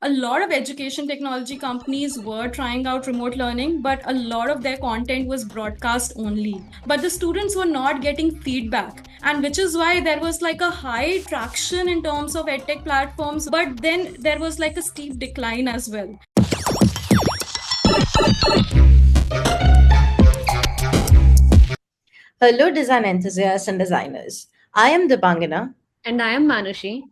a lot of education technology companies were trying out remote learning, but a lot of their content was broadcast only. But the students were not getting feedback, and which is why there was like a high traction in terms of edtech platforms, but then there was like a steep decline as well. Hello, design enthusiasts and designers. I am Dipangana. And I am Manushi.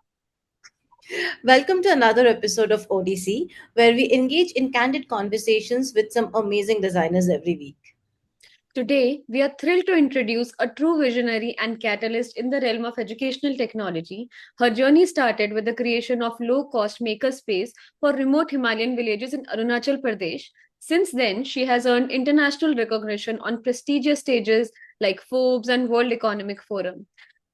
Welcome to another episode of ODC, where we engage in candid conversations with some amazing designers every week. Today, we are thrilled to introduce a true visionary and catalyst in the realm of educational technology. Her journey started with the creation of low cost makerspace for remote Himalayan villages in Arunachal Pradesh. Since then, she has earned international recognition on prestigious stages like Forbes and World Economic Forum.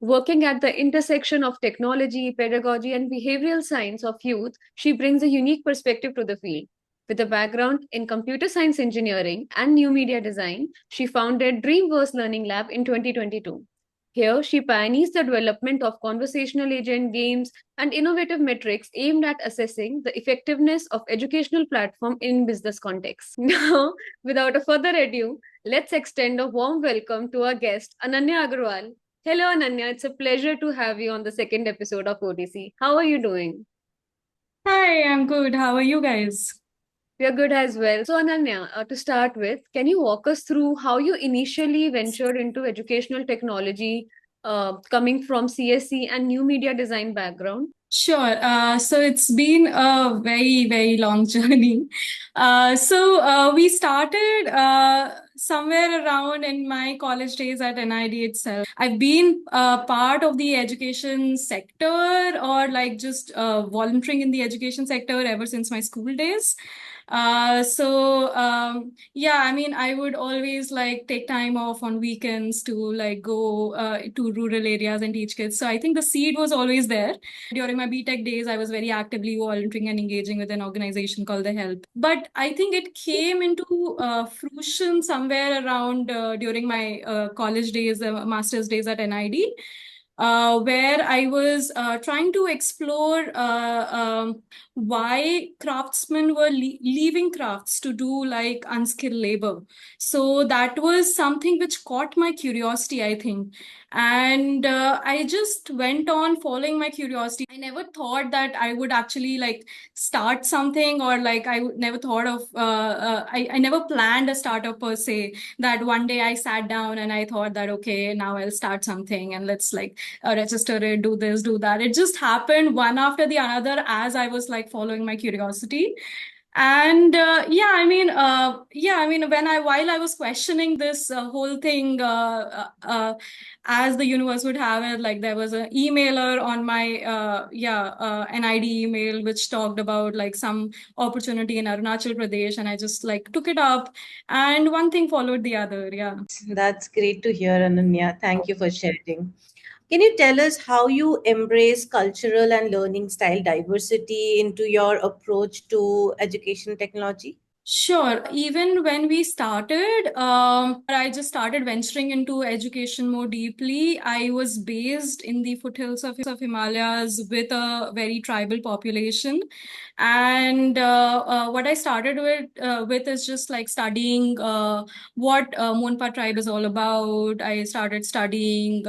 Working at the intersection of technology, pedagogy, and behavioral science of youth, she brings a unique perspective to the field. With a background in computer science engineering and new media design, she founded Dreamverse Learning Lab in 2022. Here, she pioneers the development of conversational agent games and innovative metrics aimed at assessing the effectiveness of educational platform in business context. Now, without a further ado, let's extend a warm welcome to our guest, Ananya Agarwal. Hello, Ananya. It's a pleasure to have you on the second episode of OTC. How are you doing? Hi, I'm good. How are you guys? We are good as well. So, Ananya, to start with, can you walk us through how you initially ventured into educational technology, coming from CSC and new media design background? Sure. So it's been a very, very long journey. We started somewhere around in my college days at NID itself. I've been part of the education sector or like just volunteering in the education sector ever since my school days. Yeah, I mean, I would always like take time off on weekends to like go to rural areas and teach kids. So I think the seed was always there. During my BTech days, I was very actively volunteering and engaging with an organization called The Help. But I think it came into fruition somewhere around during my college days, master's days at NID. Where I was trying to explore why craftsmen were leaving crafts to do like unskilled labor. So that was something which caught my curiosity, I think. And I just went on following my curiosity. I never thought that I would actually like start something, or like never thought of I never planned a startup per se, that one day I sat down and I thought that okay, now I'll start something and let's like register it, do this, do that. It just happened one after the another as I was like following my curiosity. And when I while I was questioning this whole thing, as the universe would have it, like there was an emailer on my NID email which talked about like some opportunity in Arunachal Pradesh, and I just like took it up, and one thing followed the other. Yeah. That's great to hear, Ananya. Thank you for sharing. Can you tell us how you embrace cultural and learning style diversity into your approach to education technology? Sure. Even when we started, I just started venturing into education more deeply. I was based in the foothills of Himalayas with a very tribal population. And what I started with is just like studying what Monpa tribe is all about. I started studying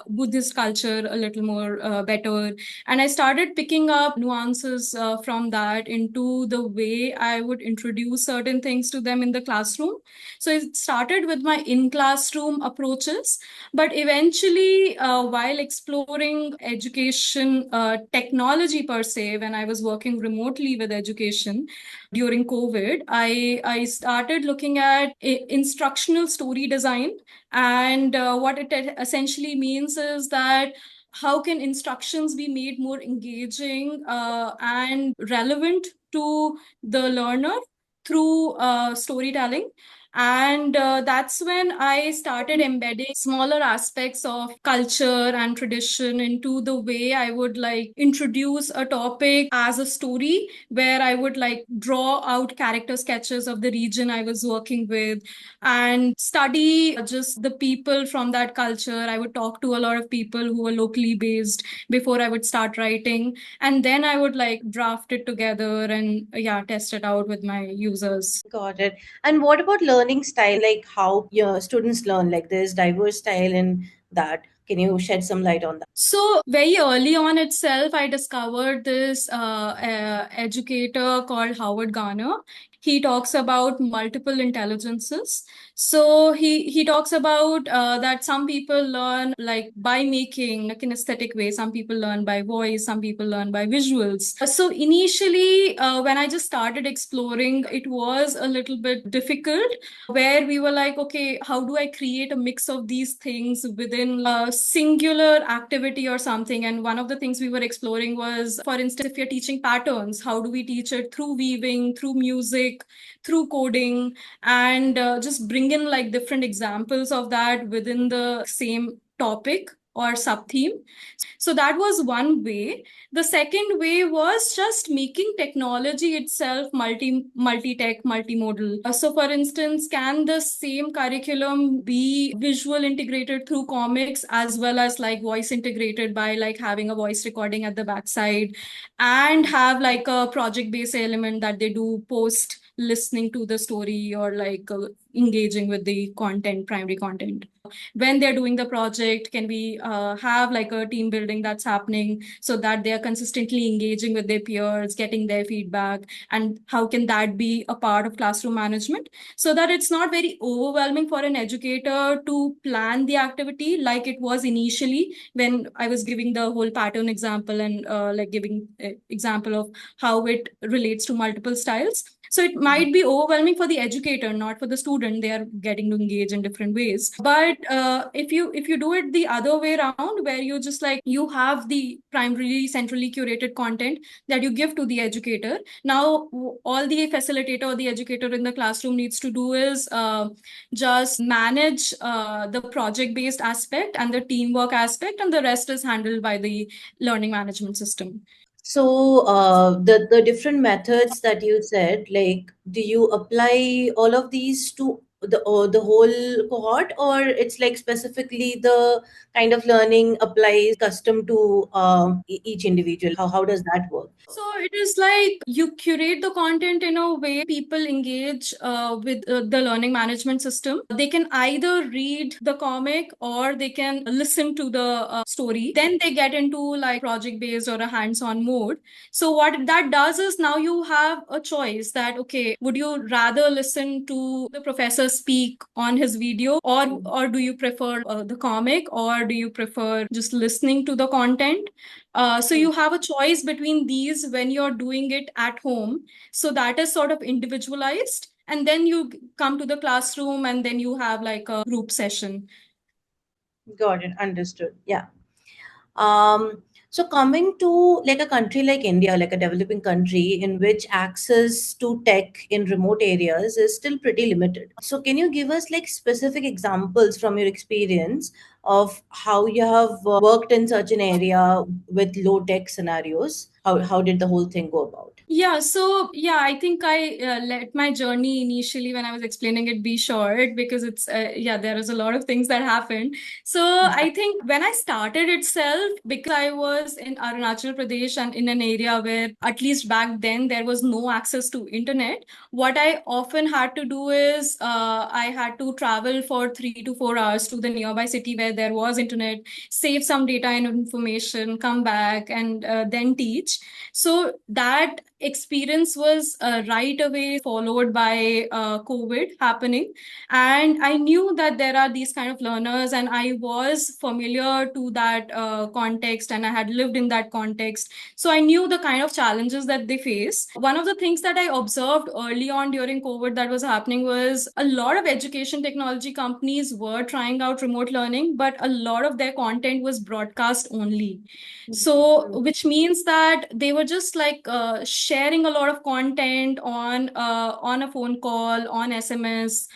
Buddhist culture a little more better. And I started picking up nuances from that into the way I would introduce certain things to them in the classroom. So it started with my in classroom approaches, but eventually, while exploring education technology per se, when I was working remotely with education during COVID, I started looking at instructional story design. And what it essentially means is that how can instructions be made more engaging and relevant to the learner through storytelling. And that's when I started embedding smaller aspects of culture and tradition into the way I would like introduce a topic as a story, where I would like draw out character sketches of the region I was working with and study just the people from that culture. I would talk to a lot of people who were locally based before I would start writing. And then I would like draft it together and yeah, test it out with my users. Got it. And what about learning style? Like how your students learn? Like there's diverse style in that. Can you shed some light on that? So very early on itself, I discovered this educator called Howard Garner. He talks about multiple intelligences. So he talks about that some people learn like by making, like in aesthetic way. Some people learn by voice. Some people learn by visuals. So initially, when I just started exploring, it was a little bit difficult, where we were like, okay, how do I create a mix of these things within a singular activity or something? And one of the things we were exploring was, for instance, if you're teaching patterns, how do we teach it through weaving, through music, through coding, and just bring in like different examples of that within the same topic or sub theme. So that was one way. The second way was just making technology itself multi-tech, multimodal. So for instance, can the same curriculum be visual integrated through comics as well as like voice integrated by like having a voice recording at the backside, and have like a project-based element that they do post listening to the story or like engaging with the content, primary content? When they're doing the project, can we have like a team building that's happening so that they are consistently engaging with their peers, getting their feedback? And how can that be a part of classroom management so that it's not very overwhelming for an educator to plan the activity like it was initially when I was giving the whole pattern example and like giving example of how it relates to multiple styles. So it might be overwhelming for the educator, not for the student. They are getting to engage in different ways. But if you do it the other way around, where you just like you have the primarily centrally curated content that you give to the educator. Now all the facilitator or the educator in the classroom needs to do is just manage the project-based aspect and the teamwork aspect, and the rest is handled by the learning management system. So the different methods that you said, like, do you apply all of these to the whole cohort, or it's like specifically the kind of learning applies custom to each individual? How does that work? So it is like you curate the content in a way people engage with the learning management system. They can either read the comic or they can listen to the story. Then they get into like project based or a hands-on mode. So what that does is now you have a choice that, okay, would you rather listen to the professor speak on his video, or do you prefer the comic, or do you prefer just listening to the content? So you have a choice between these when you're doing it at home. So that is sort of individualized. And then you come to the classroom and then you have like a group session. Got it. Understood. Yeah. So coming to like a country like India, like a developing country in which access to tech in remote areas is still pretty limited. So can you give us like specific examples from your experience of how you have worked in such an area with low tech scenarios? How did the whole thing go about? Yeah, I think I let my journey initially when I was explaining it be short, because it's there is a lot of things that happened. So I think when I started itself, because I was in Arunachal Pradesh and in an area where at least back then there was no access to internet, what I often had to do is I had to travel for 3 to 4 hours to the nearby city where there was internet, save some data and information, come back, and then teach. So that experience was right away followed by COVID happening. And I knew that there are these kind of learners, and I was familiar to that context, and I had lived in that context. So I knew the kind of challenges that they face. One of the things that I observed early on during COVID that was happening was a lot of education technology companies were trying out remote learning, but a lot of their content was broadcast only. So, which means that they were just like sharing a lot of content on a phone call, on SMS,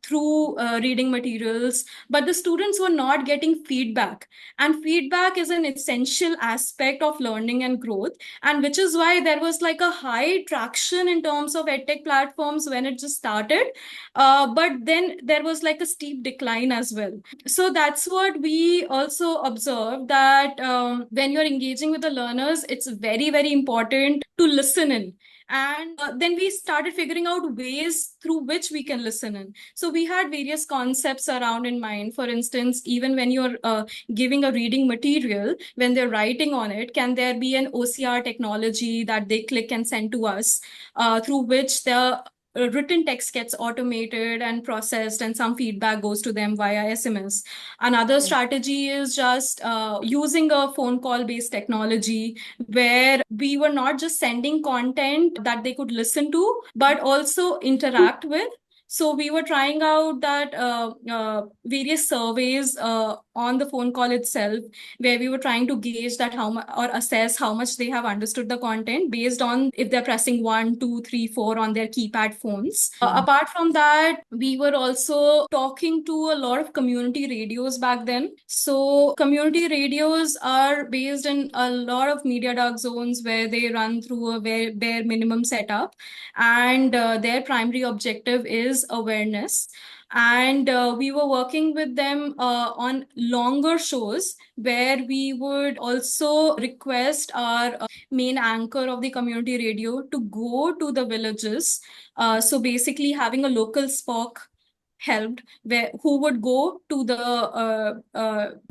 through reading materials, but the students were not getting feedback. And feedback is an essential aspect of learning and growth, and which is why there was like a high traction in terms of edtech platforms when it just started. But then there was like a steep decline as well. So that's what we also observed, that when you're engaging with the learners, it's very, very important to listen in. And then we started figuring out ways through which we can listen in. So we had various concepts around in mind. For instance, even when you're giving a reading material, when they're writing on it, can there be an OCR technology that they click and send to us, through which the written text gets automated and processed, and some feedback goes to them via SMS. Another strategy is just using a phone call based technology, where we were not just sending content that they could listen to, but also interact with. So we were trying out that various surveys on the phone call itself, where we were trying to gauge that how much, or assess how much they have understood the content based on if they're pressing 1, 2, 3, 4 on their keypad phones. Apart from that, we were also talking to a lot of community radios back then. So community radios are based in a lot of media dark zones where they run through a bare minimum setup, and their primary objective is awareness. And we were working with them on longer shows, where we would also request our main anchor of the community radio to go to the villages. So basically, having a local Spock helped, where who would go to the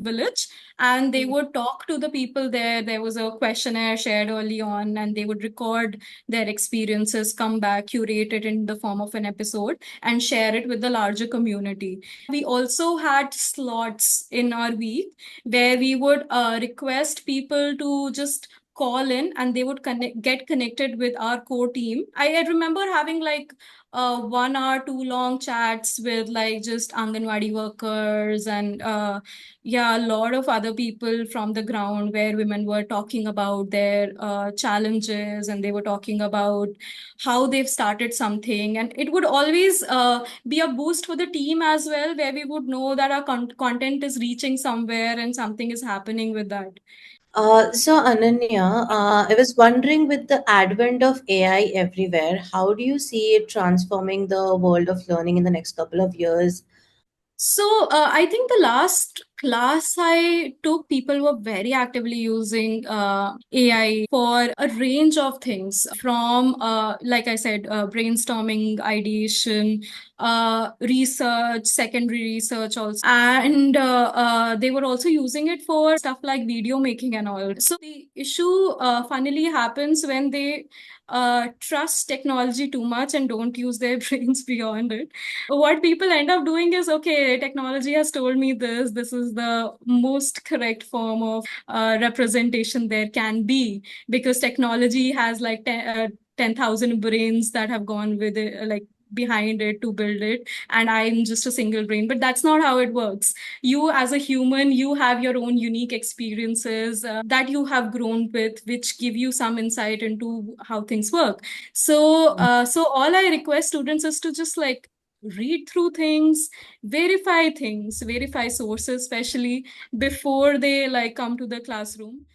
village, and they would talk to the people there. There was a questionnaire shared early on, and they would record their experiences, come back, curate it in the form of an episode, and share it with the larger community. We also had slots in our week where we would request people to just call in, and they would get connected with our core team. I remember having like 1 hour, 2 long chats with like just Anganwadi workers, and yeah, a lot of other people from the ground, where women were talking about their challenges, and they were talking about how they've started something. And it would always be a boost for the team as well, where we would know that our content is reaching somewhere and something is happening with that. So Ananya, I was wondering, with the advent of AI everywhere, how do you see it transforming the world of learning in the next couple of years? So I think the last class I took, people were very actively using AI for a range of things, from, like I said, brainstorming, ideation, research, secondary research also. And they were also using it for stuff like video making and all. So the issue funnily happens when they trust technology too much and don't use their brains beyond it. What people end up doing is, okay, technology has told me this is the most correct form of representation there can be, because technology has like 10,000 brains that have gone with it, like behind it to build it, and I'm just a single brain. But that's not how it works. You as a human, you have your own unique experiences that you have grown with, which give you some insight into how things work. So all I request students is to just like read through things, verify sources, especially before they like come to the classroom.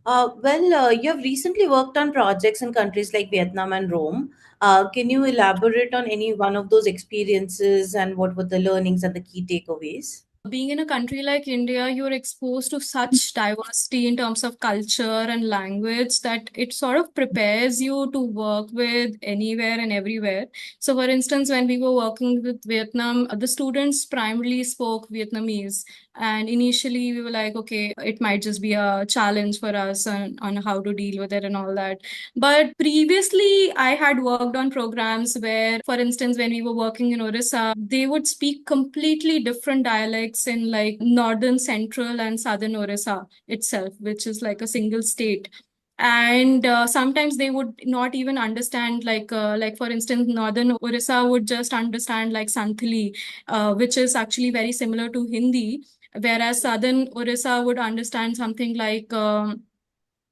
You have recently worked on projects in countries like Vietnam and Rome. Can you elaborate on any one of those experiences, and what were the learnings and the key takeaways? Being in a country like India, you're exposed to such diversity in terms of culture and language, that it sort of prepares you to work with anywhere and everywhere. So, for instance, when we were working with Vietnam, the students primarily spoke Vietnamese. And initially, we were like, okay, it might just be a challenge for us on how to deal with it and all that. But previously, I had worked on programs where, for instance, when we were working in Orissa, they would speak completely different dialects in like northern, central, and southern Orissa itself, which is like a single state. And sometimes they would not even understand, like for instance, northern Orissa would just understand like Santhali, which is actually very similar to Hindi, whereas southern Orissa would understand something like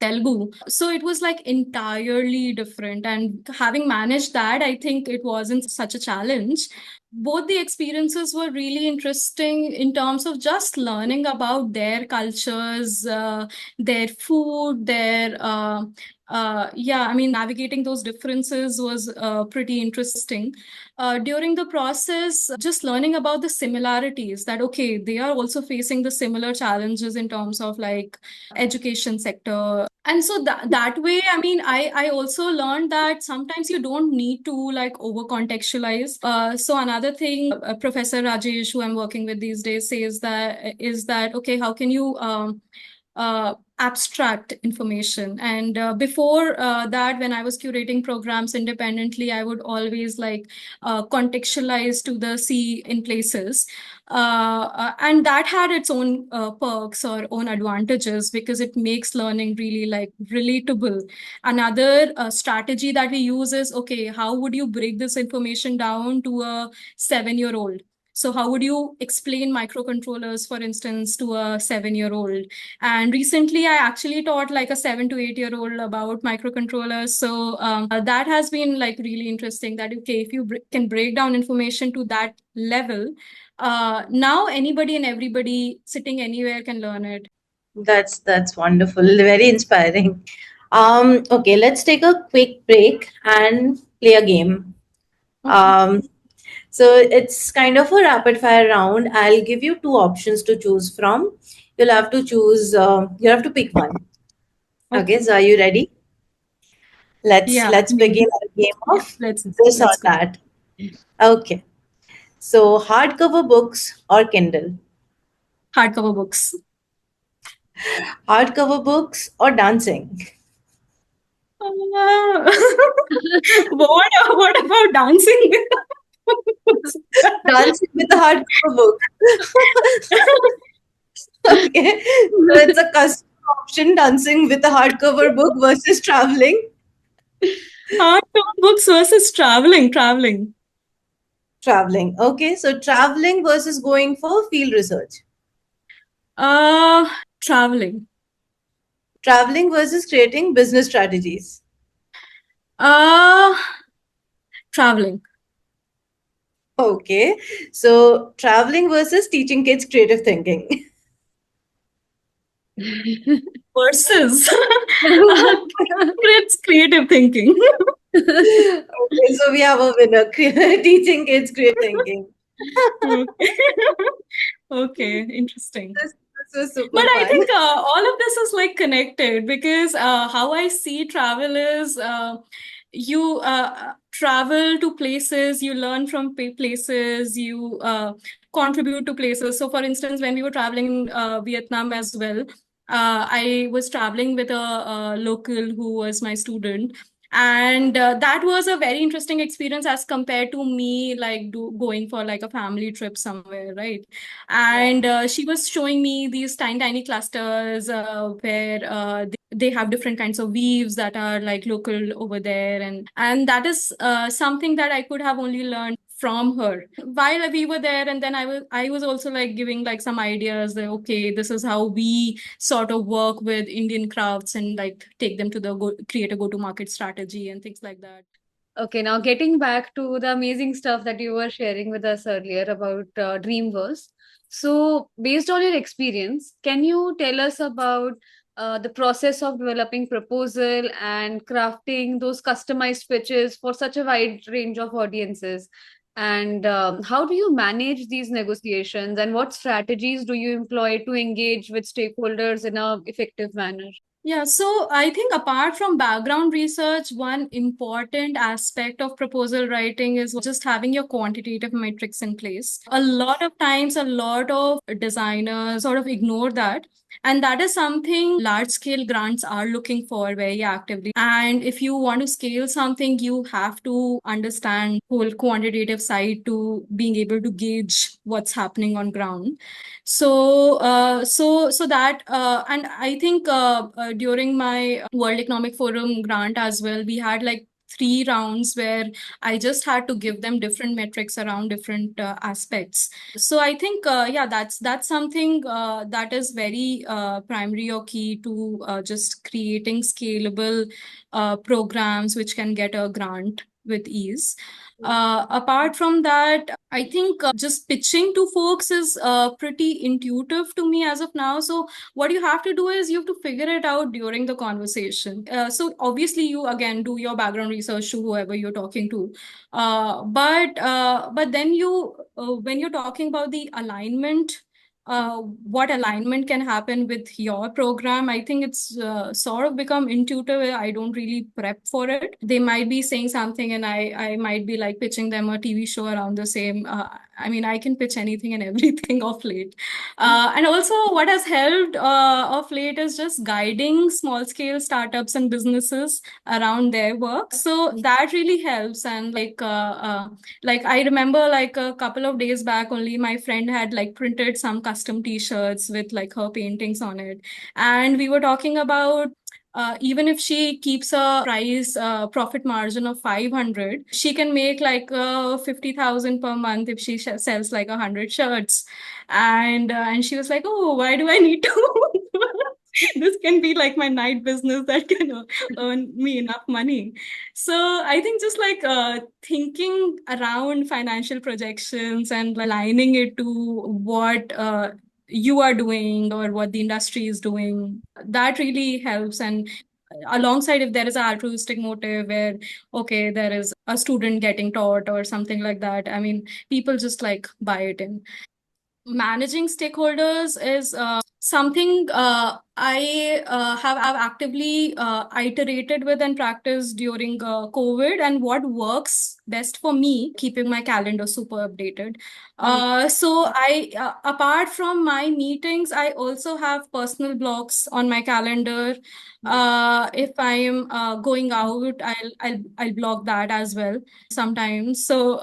Telugu. So it was like entirely different. And having managed that, I think it wasn't such a challenge. Both the experiences were really interesting in terms of just learning about their cultures, their food, I mean, navigating those differences was pretty interesting. During the process, just learning about the similarities that, okay, they are also facing the similar challenges in terms of like education sector. And so that way, I mean, I also learned that sometimes you don't need to like over contextualize. So another thing, Professor Rajesh, who I'm working with these days, says that is that, okay, how can you abstract information? And before that, when I was curating programs independently, I would always like contextualize to the C in places. And that had its own perks or own advantages because it makes learning really like relatable. Another strategy that we use is, okay, how would you break this information down to a 7-year-old? So how would you explain microcontrollers, for instance, to a 7-year-old? And recently, I actually taught like a 7 to 8-year-old about microcontrollers. So that has been like really interesting that, okay, if you can break down information to that level, now anybody and everybody sitting anywhere can learn it. That's wonderful. Very inspiring. Okay, let's take a quick break and play a game. Okay. So it's kind of a rapid fire round. I'll give you two options to choose from. You'll have to choose. You have to pick one. Okay, so are you ready? Yeah, Let's I mean, begin our game yeah, of let's this or go. that. Okay. So hardcover books or Kindle? Hardcover books. Hardcover books or dancing? What about dancing? Dancing with a hardcover book. Okay. So it's a custom option, dancing with a hardcover book versus traveling. Hardcover books versus traveling. Traveling. Okay. So traveling versus going for field research. Traveling. Traveling versus creating business strategies. Uh, Traveling. Okay. So traveling versus teaching kids creative thinking. Versus. It's creative thinking. Okay. So we have a winner. Teaching kids creative thinking. Okay, interesting. This was But super I fun. think all of this is like connected because how I see travel is you travel to places, you learn from places, you contribute to places. So, for instance, when we were traveling in Vietnam as well, I was traveling with a local who was my student. And that was a very interesting experience as compared to me like going for like a family trip somewhere, right? And she was showing me these tiny clusters where they have different kinds of weaves that are like local over there, and that is something that I could have only learned from her while we were there. And then I was also like giving like some ideas that, okay, this is how we sort of work with Indian crafts and like take them to create a go-to market strategy and things like that. Okay, now getting back to the amazing stuff that you were sharing with us earlier about Dreamverse. So, based on your experience, can you tell us about the process of developing proposal and crafting those customized pitches for such a wide range of audiences? And how do you manage these negotiations? And what strategies do you employ to engage with stakeholders in a effective manner? Yeah, so I think apart from background research, one important aspect of proposal writing is just having your quantitative metrics in place. A lot of times, a lot of designers sort of ignore that. And that is something large scale grants are looking for very actively. And if you want to scale something, you have to understand whole quantitative side to being able to gauge what's happening on ground. So that and I think during my World Economic Forum grant as well, we had like three rounds where I just had to give them different metrics around different aspects. So I think, yeah, that's something that is very primary or key to just creating scalable programs which can get a grant with ease. Apart from that, I think just pitching to folks is pretty intuitive to me as of now. So what you have to do is you have to figure it out during the conversation. So obviously you again do your background research to whoever you're talking to. But then you when you're talking about the alignment, what alignment can happen with your program, I think it's sort of become intuitive. I don't really prep for it. They might be saying something and I might be like pitching them a TV show around the same. I mean, I can pitch anything and everything of late. And also what has helped of late is just guiding small scale startups and businesses around their work. So that really helps. And like I remember like a couple of days back only, my friend had like printed some custom t-shirts with like her paintings on it. And we were talking about even if she keeps a price profit margin of 500, she can make like 50,000 per month if she sells like 100 shirts. And she was like, oh, why do I need to? This can be like my night business that can earn me enough money. So I think just like thinking around financial projections and aligning it to what you are doing or what the industry is doing, that really helps. And alongside, if there is an altruistic motive where, okay, there is a student getting taught or something like that, I mean, people just like buy it in. Managing stakeholders is something I have actively iterated with and practiced during COVID, and what works best for me, keeping my calendar super updated. So apart from my meetings, I also have personal blocks on my calendar. If I'm going out, I'll block that as well sometimes. So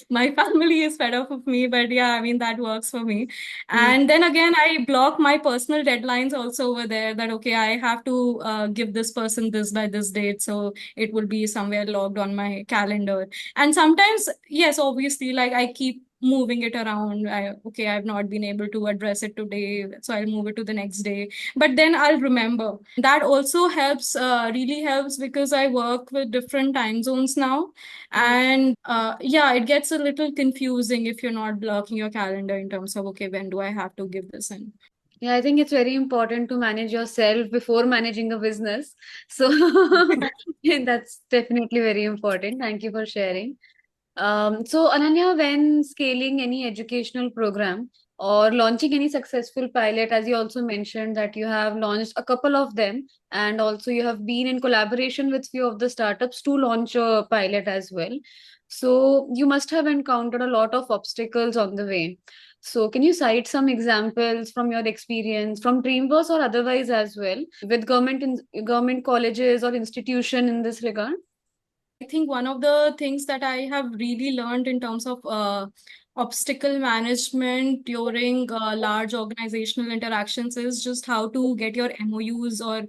my family is fed up of me, but yeah, I mean that works for me. And then again, I block my personal deadlines also over there, that okay, I have to give this person this by this date, so it will be somewhere logged on my calendar. And sometimes, yes, obviously, like I keep moving it around. Okay, I've not been able to address it today, so I'll move it to the next day, but then I'll remember. That also helps, really helps, because I work with different time zones now. And yeah, it gets a little confusing if you're not blocking your calendar in terms of, okay, when do I have to give this in? Yeah, I think it's very important to manage yourself before managing a business. So that's definitely very important. Thank you for sharing. So Ananya, when scaling any educational program or launching any successful pilot, as you also mentioned that you have launched a couple of them, and also you have been in collaboration with few of the startups to launch a pilot as well. So you must have encountered a lot of obstacles on the way. So can you cite some examples from your experience from Dreamverse or otherwise as well with government colleges or institution in this regard? I think one of the things that I have really learned in terms of obstacle management during large organizational interactions is just how to get your MOUs or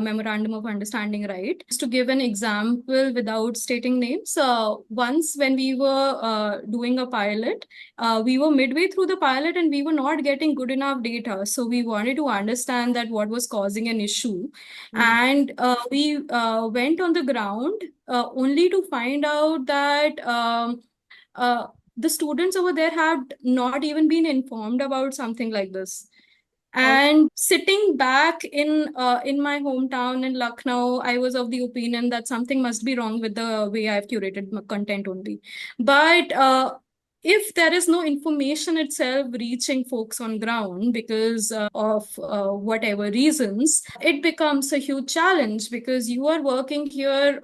memorandum of understanding right. Just to give an example without stating names, once when we were doing a pilot, we were midway through the pilot and we were not getting good enough data. So we wanted to understand that what was causing an issue. And we went on the ground only to find out that the students over there had not even been informed about something like this. And sitting back in my hometown in Lucknow, I was of the opinion that something must be wrong with the way I've curated my content only. But if there is no information itself reaching folks on ground because of whatever reasons, it becomes a huge challenge, because you are working here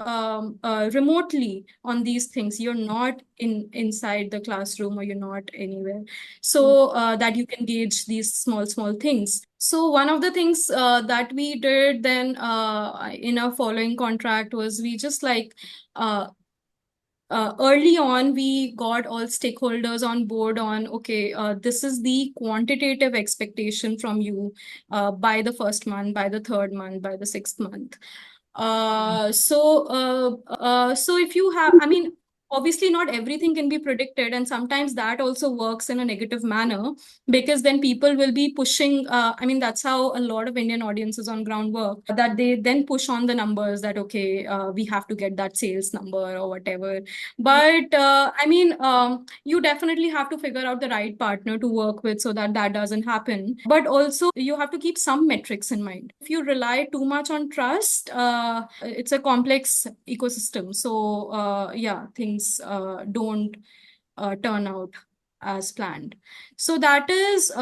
remotely on these things. You're not inside the classroom, or you're not anywhere, so that you can gauge these small things. So one of the things that we did then in our following contract was we just like early on, we got all stakeholders on board on, okay, this is the quantitative expectation from you by the first month, by the third month, by the sixth month. So if you have, I mean, obviously not everything can be predicted, and sometimes that also works in a negative manner, because then people will be pushing. I mean, that's how a lot of Indian audiences on ground work, that they then push on the numbers that, okay, we have to get that sales number or whatever. But I mean, you definitely have to figure out the right partner to work with so that that doesn't happen. But also, you have to keep some metrics in mind. If you rely too much on trust, it's a complex ecosystem. So, yeah, things don't turn out as planned. So, that is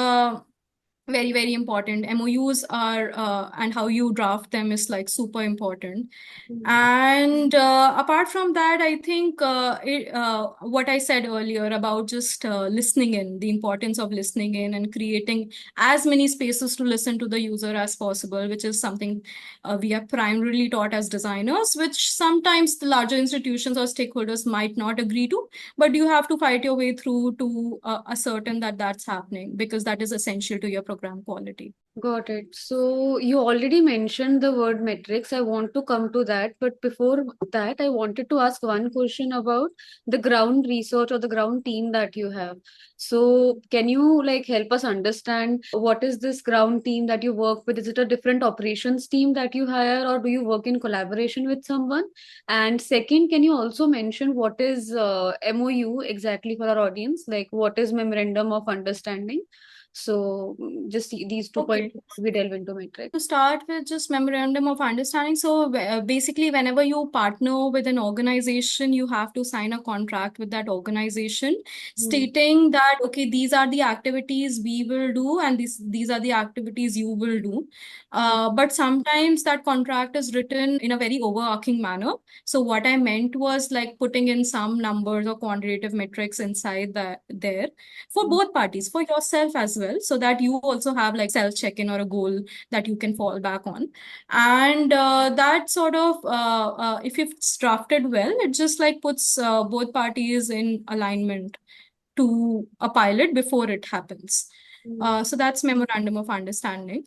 very, very important. MOUs are, and how you draft them is like super important. And apart from that, I think what I said earlier about just listening in, the importance of listening in and creating as many spaces to listen to the user as possible, which is something we are primarily taught as designers, which sometimes the larger institutions or stakeholders might not agree to, but you have to fight your way through to ascertain that that's happening, because that is essential to your program quality. Got it. So you already mentioned the word metrics. I want to come to that. But before that, I wanted to ask one question about the ground research or the ground team that you have. So can you like help us understand what is this ground team that you work with? Is it a different operations team that you hire, or do you work in collaboration with someone? And second, can you also mention what is MOU exactly for our audience? Like what is memorandum of understanding? So just these two Okay. points we delve into metrics. To start with, just memorandum of understanding. So basically, whenever you partner with an organization, you have to sign a contract with that organization stating that, okay, these are the activities we will do, and these are the activities you will do. But sometimes that contract is written in a very overarching manner. So what I meant was like putting in some numbers or quantitative metrics inside that there for both parties, for yourself as well, so that you also have like self check-in or a goal that you can fall back on. And that sort of, if it's drafted well, it just like puts both parties in alignment to a pilot before it happens. So that's memorandum of understanding.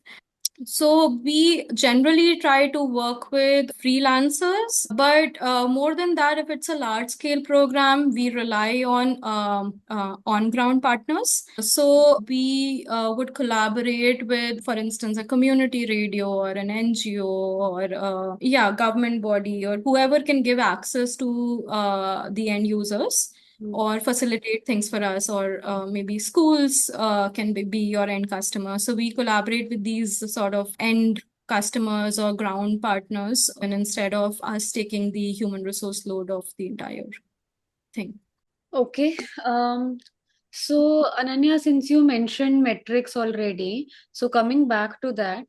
So we generally try to work with freelancers, but more than that, if it's a large scale program, we rely on ground partners. So we would collaborate with, for instance, a community radio or an NGO or government body or whoever can give access to the end users or facilitate things for us, or maybe schools can be your end customer. So we collaborate with these sort of end customers or ground partners, and instead of us taking the human resource load of the entire thing. Okay. So Ananya, since you mentioned metrics already, so coming back to that,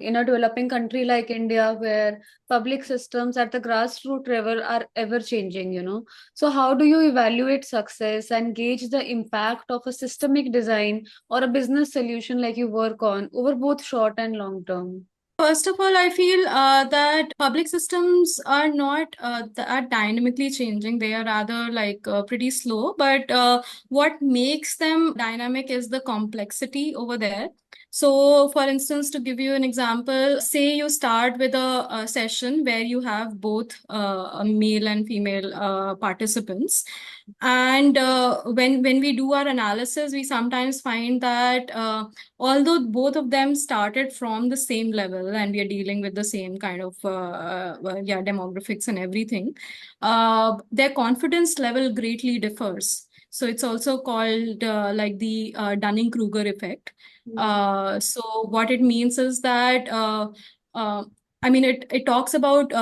in a developing country like India, where public systems at the grassroots level are ever changing, so how do you evaluate success and gauge the impact of a systemic design or a business solution like you work on over both short and long term? First of all, I feel that public systems are not that dynamically changing. They are rather like pretty slow. But what makes them dynamic is the complexity over there. So, for instance, to give you an example, say you start with a session where you have both male and female participants. And when we do our analysis, we sometimes find that although both of them started from the same level and we are dealing with the same kind of demographics and everything, their confidence level greatly differs. So it's also called like the Dunning-Kruger effect. So what it means is that I mean, it talks about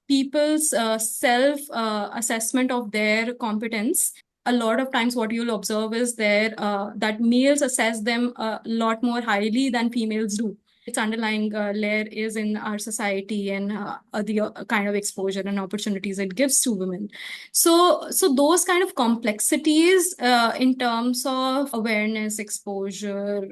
people's self assessment of their competence. A lot of times what you'll observe is that males assess them a lot more highly than females do. Its underlying layer is in our society and the kind of exposure and opportunities it gives to women. So those kind of complexities in terms of awareness, exposure,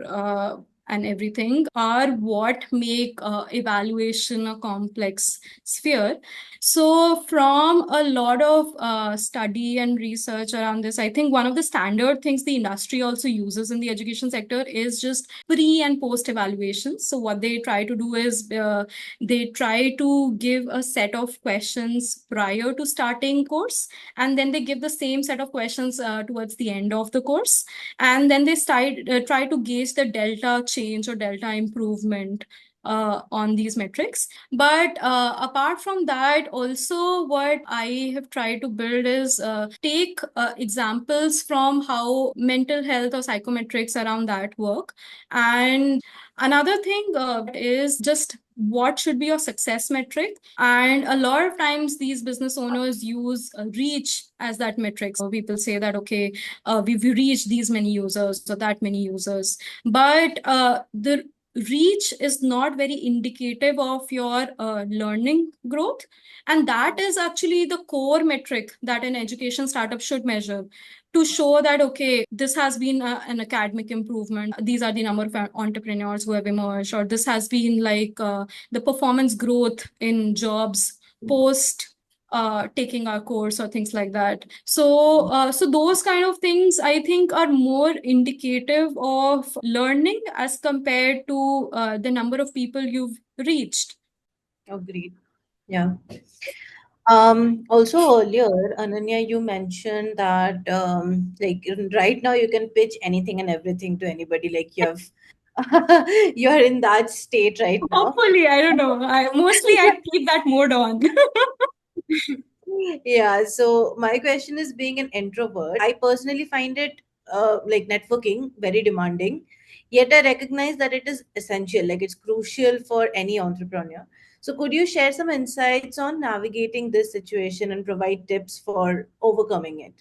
and everything are what make evaluation a complex sphere. So from a lot of study and research around this, I think one of the standard things the industry also uses in the education sector is just pre and post evaluations. So what they try to do is they try to give a set of questions prior to starting course, and then they give the same set of questions towards the end of the course, and then they try to gauge the delta change or delta improvement on these metrics. But apart from that, also what I have tried to build is take examples from how mental health or psychometrics around that work. And another thing is just what should be your success metric. And a lot of times these business owners use reach as that metric. So people say that, okay, we've reached these many users or that many users. But the reach is not very indicative of your learning growth. And that is actually the core metric that an education startup should measure to show that, okay, this has been an academic improvement. These are the number of entrepreneurs who have emerged, or this has been like the performance growth in jobs post taking our course or things like that. So those kind of things I think are more indicative of learning as compared to the number of people you've reached. Agreed. Yeah. Also earlier, Ananya, you mentioned that like right now you can pitch anything and everything to anybody. Like you have, you're in that state right now. Hopefully, I don't know. I keep that mode on. Yeah, so my question is, being an introvert, I personally find it like networking very demanding, yet I recognize that it is essential, like it's crucial for any entrepreneur. So could you share some insights on navigating this situation and provide tips for overcoming it?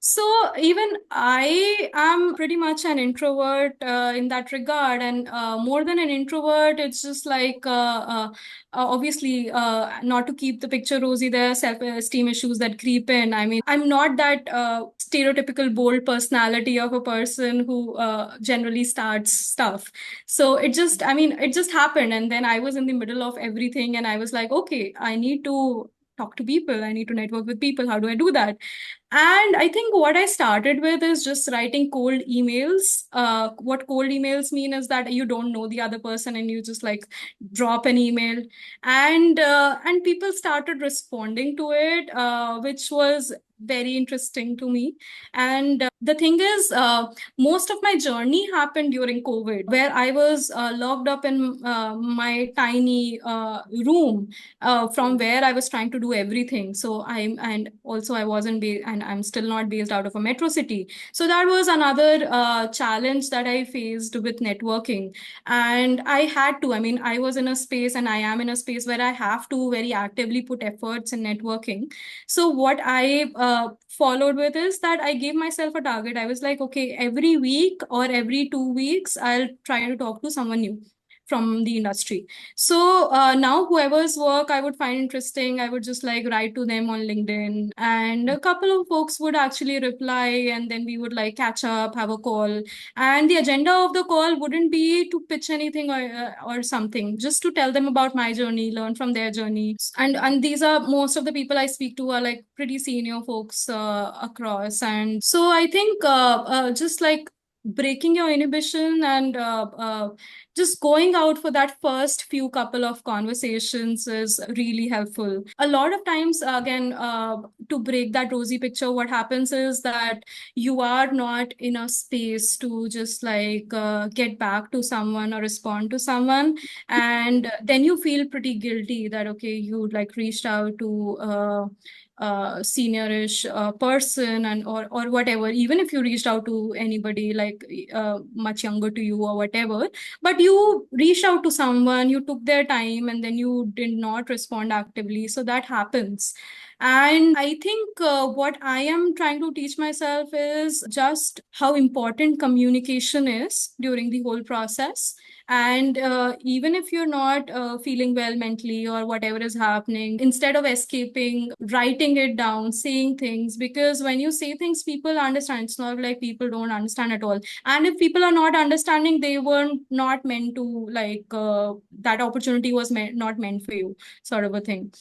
So even I am pretty much an introvert in that regard, and more than an introvert, it's just like obviously not to keep the picture rosy, there are self-esteem issues that creep in. I mean, I'm not that stereotypical bold personality of a person who generally starts stuff. So it just happened, and then I was in the middle of everything, and I was like, okay, I need to talk to people, I need to network with people. How do I do that? And I think what I started with is just writing cold emails. What cold emails mean is that you don't know the other person and you just like drop an email, and people started responding to it, which was very interesting to me. And the thing is, most of my journey happened during COVID, where I was locked up in my tiny room from where I was trying to do everything. So and also I wasn't based, and I'm still not based out of a metro city. So that was another challenge that I faced with networking. And I mean, I was in a space, and I am in a space where I have to very actively put efforts in networking. So what I followed with is that I gave myself a target. I was like, okay, every week or every 2 weeks, I'll try to talk to someone new from the industry. So now whoever's work I would find interesting, I would just like write to them on LinkedIn, and a couple of folks would actually reply, and then we would like catch up, have a call. And the agenda of the call wouldn't be to pitch anything or something, just to tell them about my journey, learn from their journey. And these are most of the people I speak to are like pretty senior folks across. And so I think just like breaking your inhibition and just going out for that first few couple of conversations is really helpful. A lot of times, again, to break that rosy picture, what happens is that you are not in a space to just like get back to someone or respond to someone. And then you feel pretty guilty that, okay, you like reached out to seniorish person, and or whatever, even if you reached out to anybody like much younger to you or whatever, but you reached out to someone, you took their time, and then you did not respond actively. So that happens. And I think what I am trying to teach myself is just how important communication is during the whole process. And even if you're not feeling well mentally or whatever is happening, instead of escaping, writing it down, saying things, because when you say things, people understand. It's not like people don't understand at all. And if people are not understanding, they were not meant to, like, that opportunity was not meant for you, sort of a thing.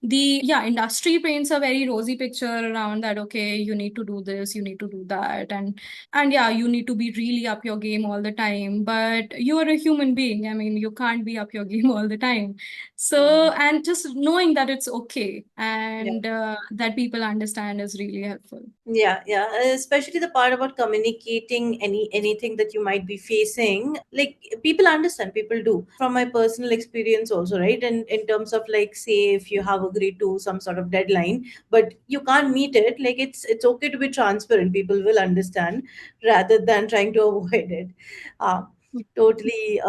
The industry paints a very rosy picture around that, okay, you need to do this, you need to do that, and yeah, you need to be really up your game all the time, but you're a human being. I mean, you can't be up your game all the time. So, and just knowing that it's okay, Yeah. and that people understand is really helpful. Yeah, yeah. Especially the part about communicating anything that you might be facing. Like people understand, people do. From my personal experience also, right? And in terms of like say if you have agreed to some sort of deadline, but you can't meet it, like it's okay to be transparent. People will understand rather than trying to avoid it. Uh, Totally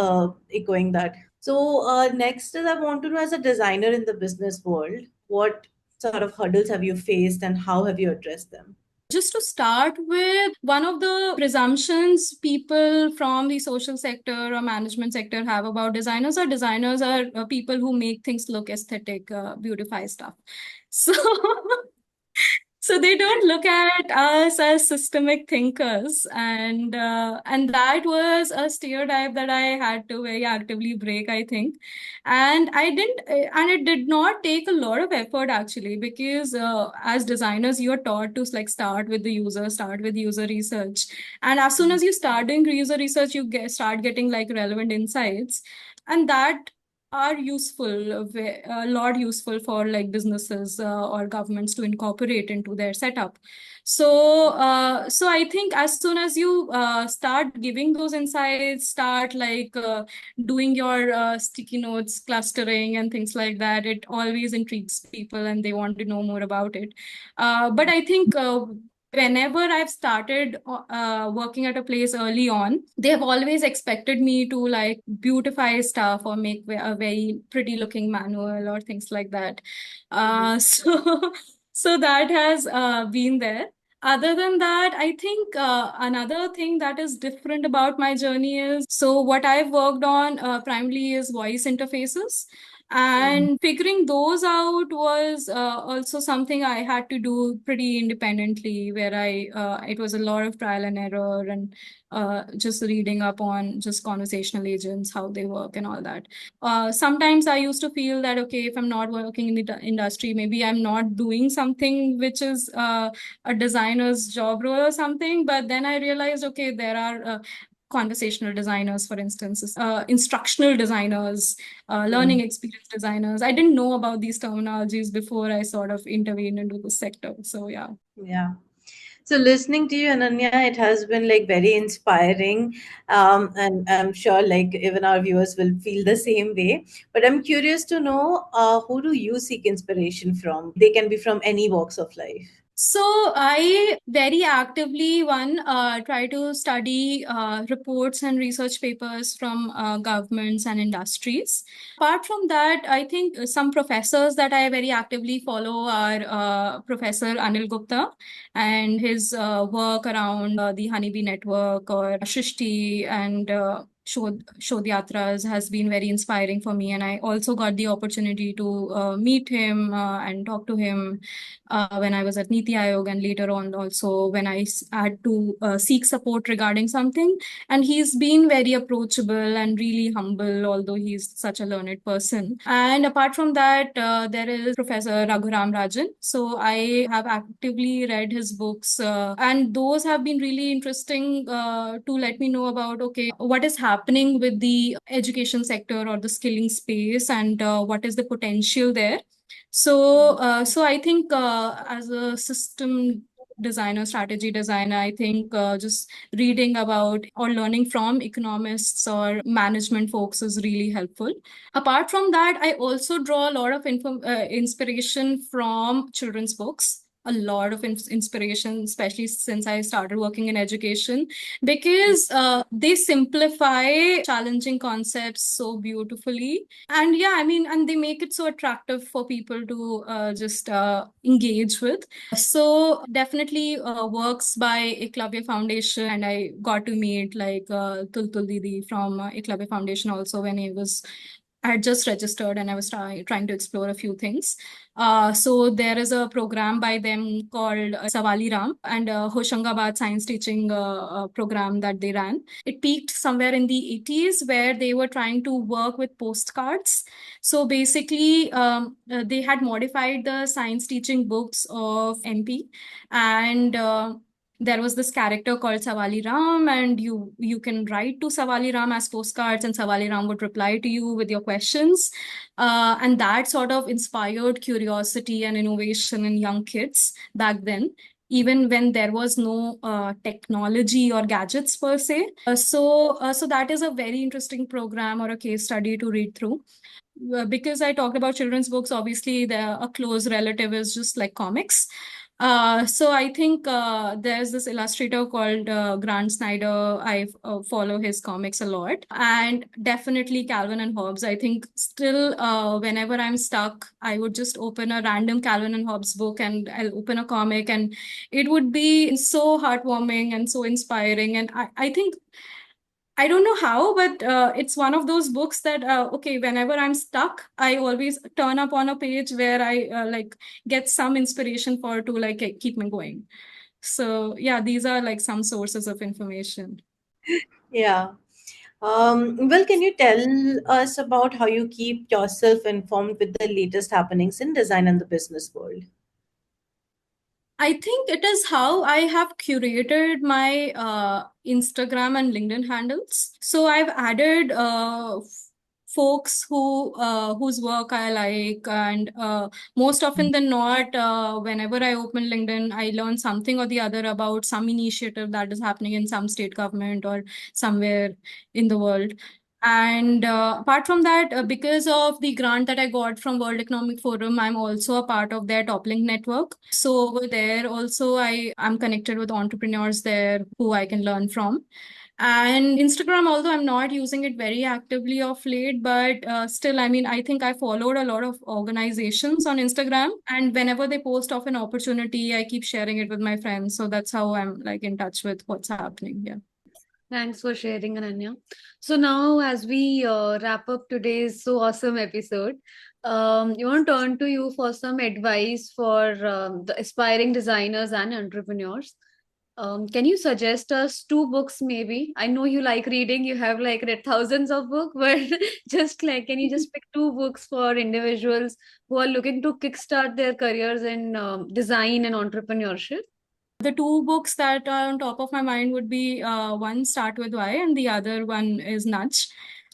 echoing that. So next is I want to know as a designer in the business world, what sort of hurdles have you faced and how have you addressed them? Just to start with, one of the presumptions people from the social sector or management sector have about designers are people who make things look aesthetic, beautify stuff. So so they don't look at us as systemic thinkers, and that was a stereotype that I had to very actively break, I think. And I didn't, and it did not take a lot of effort actually, because as designers, you're taught to like start with the user, start with user research, and as soon as you start doing user research, you start getting like relevant insights, and that are useful, a lot useful for like businesses or governments to incorporate into their setup. So, so I think as soon as you start giving those insights, start like doing your sticky notes clustering and things like that, it always intrigues people and they want to know more about it. But I think whenever I've started working at a place early on, they have always expected me to like beautify stuff or make a very pretty looking manual or things like that. So, so that has been there. Other than that, I think another thing that is different about my journey is, so what I've worked on primarily is voice interfaces. And figuring those out was also something I had to do pretty independently, where it was a lot of trial and error and just reading up on just conversational agents, how they work and all that. Sometimes I used to feel that, okay, if I'm not working in the industry, maybe I'm not doing something which is a designer's job role or something. But then I realized, okay, there are conversational designers, for instance, instructional designers, learning experience designers. I didn't know about these terminologies before I sort of intervened into the sector. So yeah. Yeah. So listening to you, Ananya, it has been like very inspiring, and I'm sure like even our viewers will feel the same way. But I'm curious to know, who do you seek inspiration from? They can be from any walks of life. So I very actively try to study reports and research papers from governments and industries. Apart from that, I think some professors that I very actively follow are Professor Anil Gupta and his work around the Honeybee Network, or Shrishti and Shodh Yatras has been very inspiring for me. And I also got the opportunity to meet him and talk to him when I was at Niti Aayog, and later on also when I had to seek support regarding something. And he's been very approachable and really humble, although he's such a learned person. And apart from that, there is Professor Raghuram Rajan. So I have actively read his books, and those have been really interesting to let me know about, okay, what is happening with the education sector or the skilling space, and what is the potential there. So, so I think as a system designer, strategy designer, I think just reading about or learning from economists or management folks is really helpful. Apart from that, I also draw a lot of inspiration from children's books. a lot of inspiration, especially since I started working in education, because they simplify challenging concepts so beautifully. And yeah, I mean, and they make it so attractive for people to just engage with. So definitely works by Eklavya Foundation, and I got to meet like Tultul Didi from Eklavya Foundation also when I had just registered and I was trying to explore a few things. So there is a program by them called Savali Ram and Hoshangabad Science Teaching program that they ran. It peaked somewhere in the 80s where they were trying to work with postcards. So basically, they had modified the science teaching books of MP, and there was this character called Savali Ram, and you can write to Savali Ram as postcards, and Savali Ram would reply to you with your questions. And that sort of inspired curiosity and innovation in young kids back then, even when there was no technology or gadgets per se. So that is a very interesting program or a case study to read through. Because I talked about children's books, obviously a close relative is just like comics. So I think there's this illustrator called Grant Snyder. I follow his comics a lot, and definitely Calvin and Hobbes. I think still, whenever I'm stuck, I would just open a random Calvin and Hobbes book, and I'll open a comic, and it would be so heartwarming and so inspiring. And I think I don't know how, but it's one of those books that, okay, whenever I'm stuck, I always turn up on a page where I like get some inspiration for to like keep me going. So yeah, these are like some sources of information. Yeah. Well, can you tell us about how you keep yourself informed with the latest happenings in design and the business world? I think it is how I have curated my Instagram and LinkedIn handles. So I've added folks whose work I like, and most often than not, whenever I open LinkedIn, I learn something or the other about some initiative that is happening in some state government or somewhere in the world. And apart from that, because of the grant that I got from World Economic Forum, I'm also a part of their Toplink network. So over there also, I'm connected with entrepreneurs there who I can learn from. And Instagram, although I'm not using it very actively of late, but still, I mean, I think I followed a lot of organizations on Instagram, and whenever they post of an opportunity, I keep sharing it with my friends. So that's how I'm like in touch with what's happening. Yeah. Thanks for sharing, Ananya. So now, as we wrap up today's so awesome episode, you want to turn to you for some advice for the aspiring designers and entrepreneurs. Can you suggest us two books, maybe? I know you like reading; you have like read thousands of books, but just like, can you just pick two books for individuals who are looking to kickstart their careers in design and entrepreneurship? The two books that are on top of my mind would be one, Start With Why, and the other one is Nudge,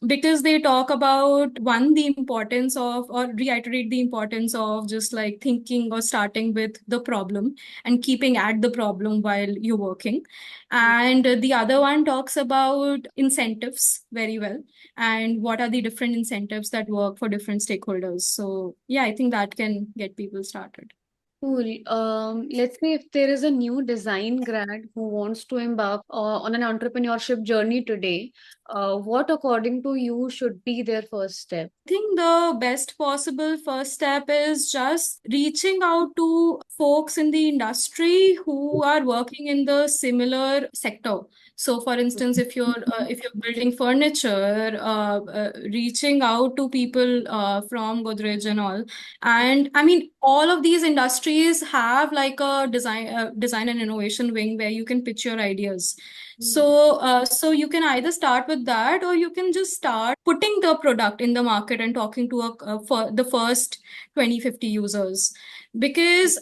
because they talk about one, the importance of, or reiterate the importance of just like thinking or starting with the problem and keeping at the problem while you're working. And the other one talks about incentives very well, and what are the different incentives that work for different stakeholders. So yeah, I think that can get people started. Cool. Let's say if there is a new design grad who wants to embark on an entrepreneurship journey today, what, according to you, should be their first step? I think the best possible first step is just reaching out to folks in the industry who are working in the similar sector. So, for instance, if you're building furniture, reaching out to people from Godrej and all, and I mean, all of these industries have like a design and innovation wing where you can pitch your ideas. So you can either start with that, or you can just start putting the product in the market and talking to for the first 20-50 users. Because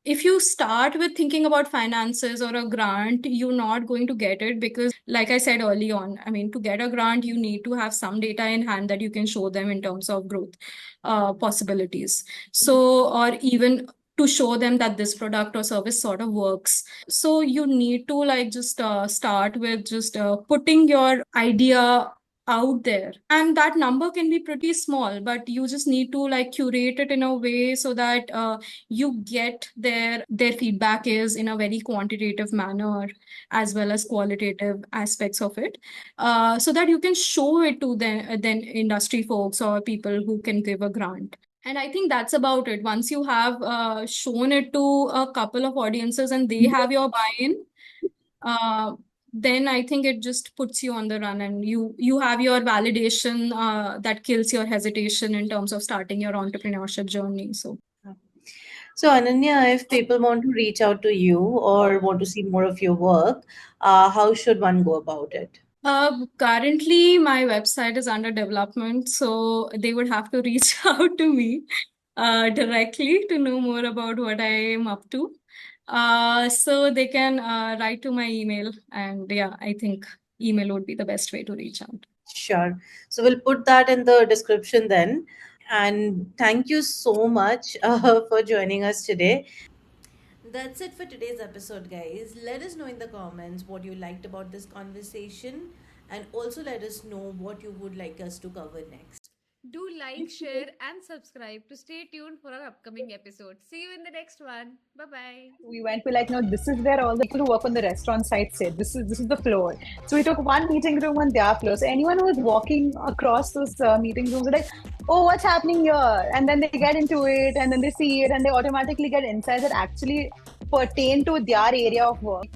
if you start with thinking about finances or a grant, you're not going to get it, because, like I said early on, I mean, to get a grant, you need to have some data in hand that you can show them in terms of growth possibilities. So, or even to show them that this product or service sort of works. So you need to like just start with just putting your idea out there, and that number can be pretty small, but you just need to like curate it in a way so that you get their feedback is in a very quantitative manner as well as qualitative aspects of it, so that you can show it to then industry folks or people who can give a grant. And I think that's about it. Once you have shown it to a couple of audiences and they have your buy-in, then I think it just puts you on the run, and you have your validation that kills your hesitation in terms of starting your entrepreneurship journey. So, Ananya, if people want to reach out to you or want to see more of your work, how should one go about it? Currently, my website is under development, so they would have to reach out to me directly to know more about what I am up to. So they can write to my email, and yeah, I think email would be the best way to reach out. Sure. So we'll put that in the description then. And thank you so much for joining us today. That's it for today's episode, guys. Let us know in the comments what you liked about this conversation, and also let us know what you would like us to cover next. Do like, share, and subscribe to stay tuned for our upcoming episodes. See you in the next one. Bye bye. We went to like, no, this is where all the people who work on the restaurant site sit. This is the floor. So we took one meeting room on their floor. So anyone who was walking across those meeting rooms were like, oh, what's happening here? And then they get into it, and then they see it, and they automatically get insights that actually pertain to their area of work.